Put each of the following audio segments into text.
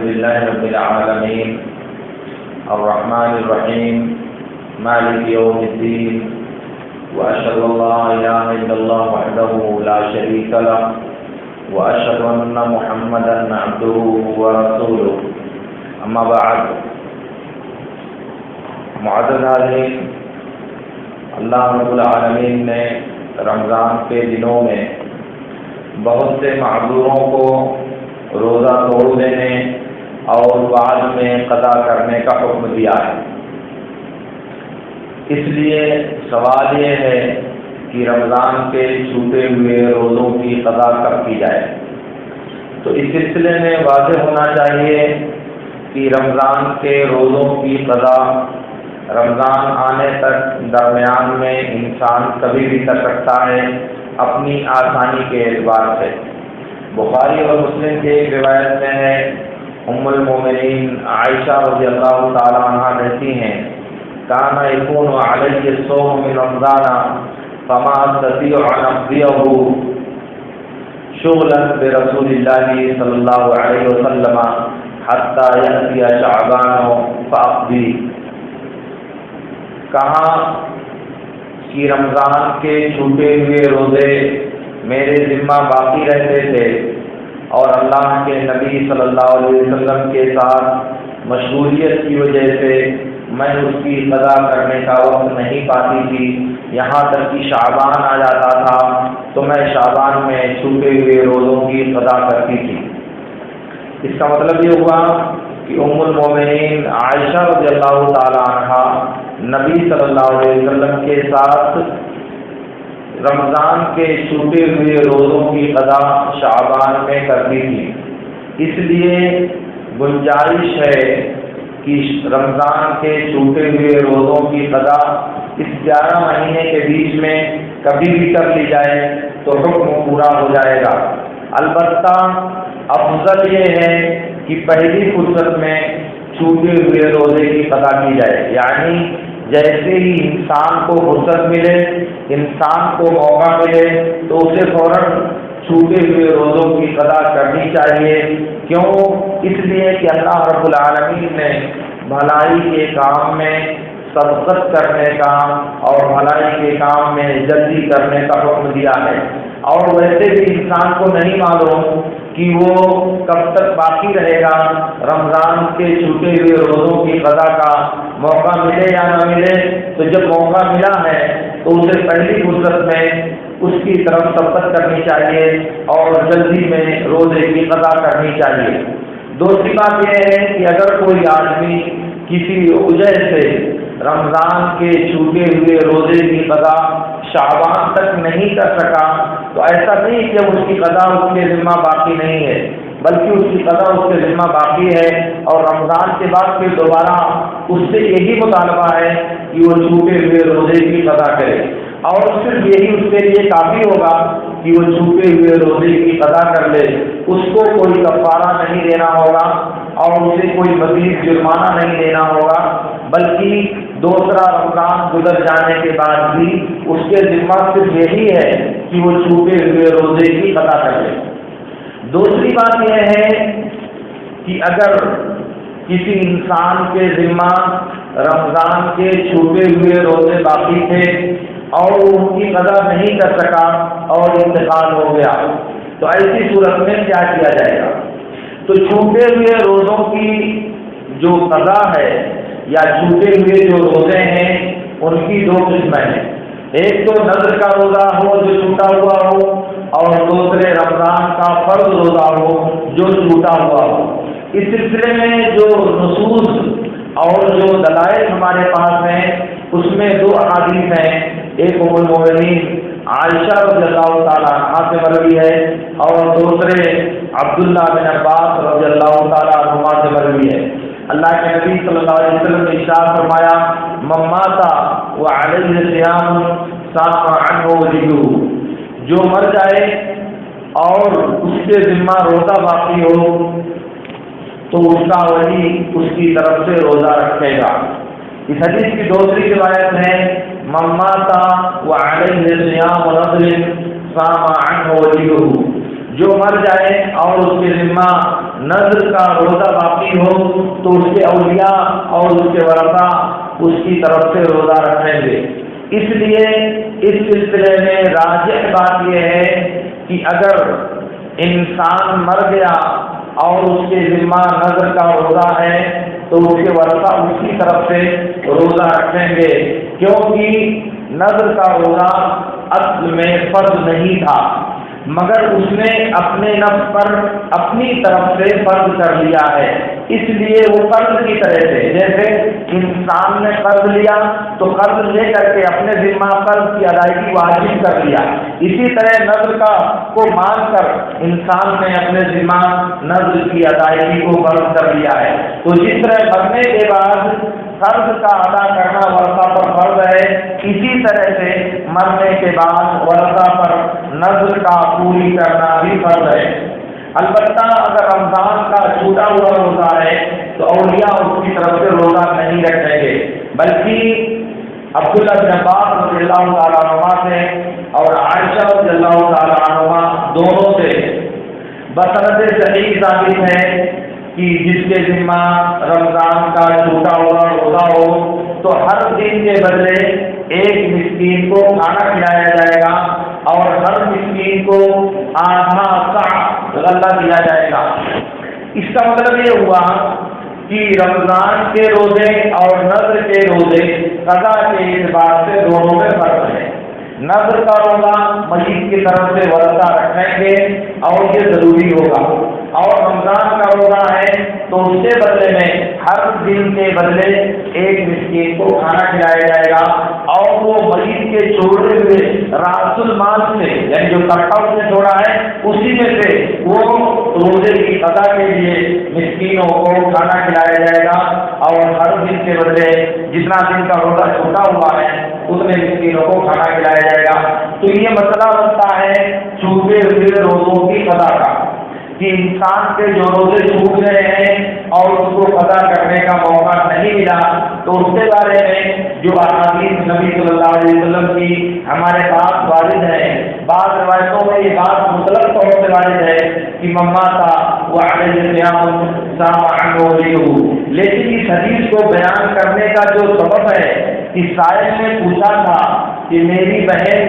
لله رب العالمين الرحمن الرحيم مالك يوم الدين وأشهد أن لا إله إلا الله وحده لا شريك له وأشهد أن محمدا عبده ورسوله أما بعد معزز حاضرین، اللہ رب العالمین نے رمضان کے دنوں میں بہت سے معذوروں کو روزہ توڑ دینے اور بعد میں قضا کرنے کا حکم دیا ہے۔ اس لیے سوال یہ ہے کہ رمضان کے چھوٹے ہوئے روزوں کی قضا کب کی جائے۔ تو اس سلسلے میں واضح ہونا چاہیے کہ رمضان کے روزوں کی قضا رمضان آنے تک درمیان میں انسان کبھی بھی کر سکتا ہے اپنی آسانی کے اعتبار سے۔ بخاری اور مسلم کی ایک روایت میں ہے، ام المومنین عائشہ رضی اللہ تعالی عنہ کہتی ہیں، کان یکون علی الصوم من رمضان فما استطیع ان اقضیه شغلا برسول اللہ صلی اللہ علیہ وسلم حتی یأتی شعبان فاقضی۔ کہا کہ رمضان کے چھوٹے ہوئے روزے میرے ذمہ باقی رہتے تھے اور اللہ کے نبی صلی اللہ علیہ وسلم کے ساتھ مشغولیت کی وجہ سے میں اس کی قضا کرنے کا وقت نہیں پاتی تھی، یہاں تک کہ شعبان آ جاتا تھا تو میں شعبان میں چھوٹے ہوئے روزوں کی قضا کرتی تھی۔ اس کا مطلب یہ ہوا کہ ام المومنین عائشہ رضی اللہ تعالی عنہ نبی صلی اللہ علیہ وسلم کے ساتھ رمضان کے چھوٹے ہوئے روزوں کی قضا شعبان میں کرتی تھی۔ اس لیے گنجائش ہے کہ رمضان کے چھوٹے ہوئے روزوں کی قضا اس 11 مہینے کے بیچ میں کبھی بھی کر لی جائے تو حکم پورا ہو جائے گا۔ البتہ افضل یہ ہے کہ پہلی فرصت میں چھوٹے ہوئے روزے کی قضا کی جائے، یعنی جیسے ہی انسان کو فرصت ملے، انسان کو موقع ملے تو اسے فوراً چھوٹے ہوئے روزوں کی قضا کرنی چاہیے۔ کیوں؟ اس لیے کہ اللہ رب العالمین نے بھلائی کے کام میں سبقت کرنے کا اور بھلائی کے کام میں جلدی کرنے کا حکم دیا ہے، اور ویسے بھی انسان کو نہیں معلوم کہ وہ کب تک باقی رہے گا، رمضان کے چھوٹے ہوئے روزوں کی قضا کا موقع ملے یا نہ ملے۔ تو جب موقع ملا ہے تو اسے پہلی فرصت میں اس کی طرف سبقت کرنی چاہیے اور جلدی میں روزے کی قضا کرنی چاہیے۔ دوسری بات یہ ہے کہ اگر کوئی آدمی کسی وجہ سے رمضان کے چھوٹے ہوئے روزے کی قضا شعبان تک نہیں کر سکا تو ایسا نہیں کہ اس کی قضا اس کے ذمہ باقی نہیں ہے، بلکہ اس کی قضا اس کے ذمہ باقی ہے، اور رمضان کے بعد پھر دوبارہ اس سے یہی مطالبہ ہے کہ وہ چھوٹے ہوئے روزے کی قضا کرے، اور صرف یہی اس کے لیے کافی ہوگا کہ وہ چھوٹے ہوئے روزے کی قضا کر لے۔ اس کو کوئی کفارہ نہیں دینا ہوگا اور اسے کوئی مزید جرمانہ نہیں دینا ہوگا، بلکہ دوسرا رمضان گزر جانے کے بعد بھی اس کے ذمہ صرف یہی ہے کہ وہ چھوٹے ہوئے روزے کی قضا کر لے۔ دوسری بات یہ ہے کہ اگر کسی انسان کے ذمہ رمضان کے چھوٹے ہوئے روزے باقی تھے اور وہ ان کی قضا نہیں کر سکا اور انتقال ہو گیا تو ایسی صورت میں کیا کیا جائے گا؟ تو چھوٹے ہوئے روزوں کی جو قضا ہے یا چھوٹے ہوئے جو روزے ہیں ان کی 2 قسمیں ہیں، ایک تو نذر کا روزہ ہو جو چھوٹا ہوا ہو، اور دوسرے رمضان کا فرض روزہ ہو جو چھوٹا ہوا ہو۔ اس سلسلے میں جو نصوص اور جو دلائل ہمارے پاس ہیں اس میں 2 احادیث ہیں، ایک ام المومنین عائشہ رضی اللہ تعالیٰ عنہ سے مروی ہے اور دوسرے عبداللہ بن عباس رضی اللہ تعالیٰ عنہما سے مروی ہے۔ اللہ کے نبی صلی اللہ علیہ وسلم نے ارشاد فرمایا، من مات وعلیہ صیام صام عنہ ولیہ، جو مر جائے اور اس کے ذمہ روزہ باقی ہو تو اس کا ولی اس کی طرف سے روزہ رکھے گا۔ اس حدیث کی دوسری روایت ہے، من مات وعلیہ صیام نذر صام عنہ ولیہ، جو مر جائے اور اس کے ذمہ نذر کا روزہ باقی ہو تو اس کے اولیاء اور اس کے ورثہ اس کی طرف سے روزہ رکھیں گے۔ اس لیے اس سلسلے میں راجح بات یہ ہے کہ اگر انسان مر گیا اور اس کے ذمہ نذر کا روزہ ہے تو اس کے ورثہ اس کی طرف سے روزہ رکھیں گے، کیونکہ نذر کا روزہ اصل میں فرض نہیں تھا، مگر اس نے اپنے نفس پر اپنی طرف سے فرض کر لیا ہے، اس لیے وہ قرض کی طرح سے، جیسے انسان نے قرض لیا تو قرض لے کر کے اپنے ذمہ قرض کی ادائیگی واجب کر لیا، اسی طرح نذر کا کو مان کر انسان نے اپنے ذمہ نذر کی ادائیگی کو فرض کر لیا ہے۔ تو جس طرح مرنے کے بعد قرض کا ادا کرنا ورثہ پر فرض ہے، اسی طرح سے مرنے کے بعد ورثہ پر نذر کا پوری کرنا بھی فرض ہے۔ البتہ اگر رمضان کا چھوٹا ہوا روزہ ہے تو اولیاء اس کی طرف سے روزہ نہیں رکھیں گے، بلکہ عبداللہ بن عباس رضی اللہ تعالیٰ عنہما سے اور عائشہ رضی اللہ تعالیٰ عنہما دونوں سے بسند صحیح ثابت ہے کہ جس کے ذمہ رمضان کا چھوٹا ہوا روزہ ہو تو ہر دن کے بدلے ایک مسکین کو کھانا کھلایا جائے گا اور ہر مسکین کو آدھا صاع غلہ دیا جائے گا۔ اس کا مطلب یہ ہوا کہ رمضان کے روزے اور نذر کے روزے قضا کے اعتبار سے دونوں میں فرق ہے۔ نذر کا روزہ میت کی طرف سے ورثہ رکھیں گے اور یہ ضروری ہوگا، اور رمضان کا روزہ ہے تو اس کے بدلے میں ہر دن کے بدلے ایک مسکین کو کھانا کھلایا جائے گا، اور وہ میت کے چھوڑے ہوئے راس المال سے، یعنی جو تنخواہ اس نے چھوڑا ہے اسی میں سے وہ روزے کی قضا کے لیے مسکینوں کو کھانا کھلایا جائے گا، اور ہر دن کے بدلے جتنا دن کا روزہ چھوٹا ہوا ہے اتنے مسکینوں کو کھانا کھلایا جائے گا۔ تو یہ مسئلہ بنتا ہے چھوٹے ہوئے روزوں کی قضا کا، کہ انسان کے جو روزے چھوٹ گئے ہیں اور اس کو قضا کرنے کا موقع نہیں ملا تو اس کے بارے میں جو احادیث نبی صلی اللہ علیہ وسلم کی ہمارے پاس وارد ہے، بعض روایتوں میں یہ بات مطلق طور سے وارد ہے کہ مما تھا وہ لیکن اس حدیث کو بیان کرنے کا جو سبب ہے کہ سائل نے پوچھا تھا کہ میری بہن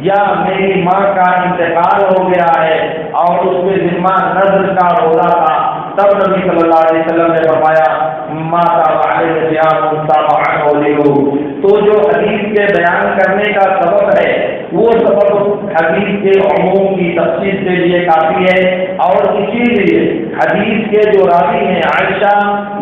یا میری ماں کا انتقال ہو گیا ہے اور اس کے ذمہ نذر کا روزہ تھا، تب نبی صلی اللہ علیہ وسلم نے فرمایا تو جو حدیث کے بیان کرنے کا سبب ہے وہ سبب حدیث کے عموم کی تفصیل کے لیے کافی ہے، اور اسی لیے حدیث کے جو راوی ہیں عائشہ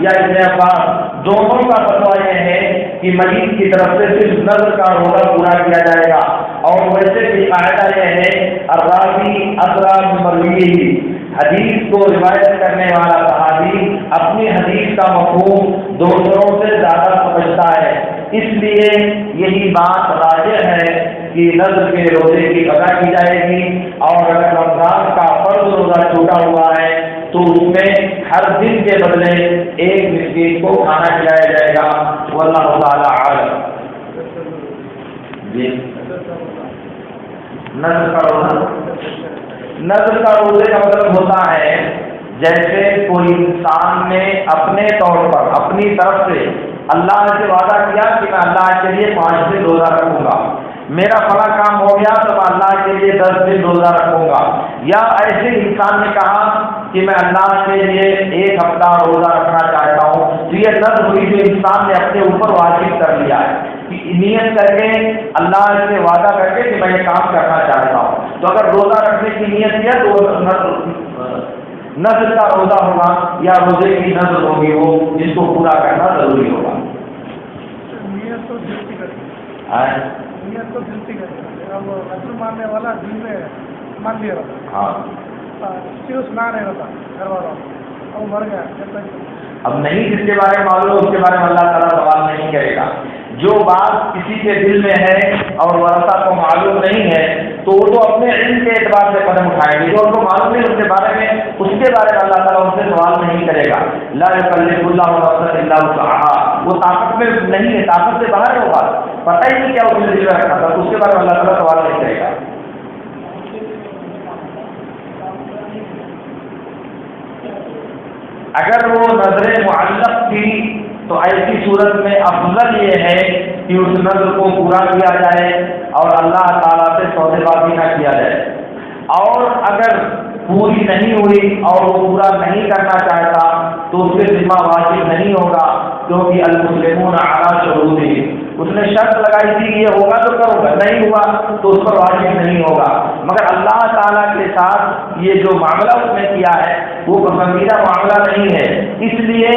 یا ابن عباس دونوں کا فتویٰ یہ ہے کہ میت کی طرف سے صرف نذر کا روزہ پورا کیا جائے گا، اور ویسے بھی قاعدہ یہ ہے الراوی اسرا بمرویہ، حدیث کو روایت کرنے والا صحابی اپنی حدیث کا مفہوم دوسروں سے زیادہ سمجھتا ہے، اس لیے یہی بات راجح ہے کہ نذر کے روزے کی قضا کی جائے گی، اور اگر رمضان کا فرض روزہ چھوٹا ہوا ہے تو اس میں ہر دن کے بدلے ایک مسکین کو کھانا کھلایا جائے گا۔ واللہ تعالی عالم۔ جی نذر کا روزے کا مطلب ہوتا ہے جیسے کوئی انسان نے اپنے طور پر اپنی طرف سے اللہ سے وعدہ کیا کہ میں اللہ کے لیے 5 دن روزہ رکھوں گا، میرا فلاں کام ہو گیا تو میں اللہ کے لیے 10 دن روزہ رکھوں گا، یا ایسے انسان نے کہا کہ میں اللہ کے لیے 1 ہفتہ روزہ رکھنا چاہتا ہوں، تو یہ نذر ہوئی جو انسان نے اپنے اوپر واجب کر لیا ہے، نیت کر کے اللہ سے وعدہ کر کے کہ میں یہ کام کرنا چاہتا ہوں۔ تو اگر روزہ رکھنے کی نیت کیا تو نذر کا روزہ ہوگا یا روزے کی نذر ہوگی، وہ جس کو پورا کرنا ضروری ہوگا۔ نیت تو نذر ماننے والا دل میں مان لیا رہتا، ہاں اس نہ نہیں رہتا گھر والا، اب مر گیا، اب نہیں جس کے بارے میں معلوم اس کے بارے میں اللہ تعالیٰ سوال نہیں کرے گا۔ جو بات کسی کے دل میں ہے اور ورثہ کو معلوم نہیں ہے تو وہ تو اپنے علم کے اعتبار سے قدم اٹھائیں گے، جو ان کو معلوم نہیں اس کے بارے میں اللہ تعالیٰ ان سے سوال نہیں کرے گا۔ لا یکلف اللہ نفسا الا وسعها، وہ طاقت میں نہیں ہے، طاقت سے باہر ہوگا، پتہ ہی نہیں کیا اس نے دل میں رکھا تھا، اس کے بارے میں اللہ تعالیٰ سوال نہیں کرے گا۔ اگر وہ نظر معلق تھی تو ایسی صورت میں افضل یہ ہے کہ اس نظر کو پورا کیا جائے اور اللہ تعالیٰ سے سودے بازی نہ کیا جائے، اور اگر پوری نہیں ہوئی اور وہ پورا نہیں کرنا چاہتا تو اس کے ذمہ واجب نہیں ہوگا، کیونکہ المسلمون علی شروطہم، اس نے شرط لگائی تھی کہ یہ ہوگا تو کرو گا، نہیں ہوا تو اس پر واجب نہیں ہوگا۔ مگر اللہ تعالیٰ کے ساتھ یہ جو معاملہ اس نے کیا ہے وہ پسندیدہ معاملہ نہیں ہے، اس لیے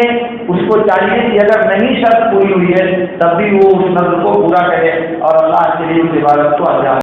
اس کو چاہیے کہ اگر نہیں شرط پوری ہوئی ہے تب بھی وہ اس نظر کو پورا کرے اور اللہ کے لیے اس عبادت کو انجام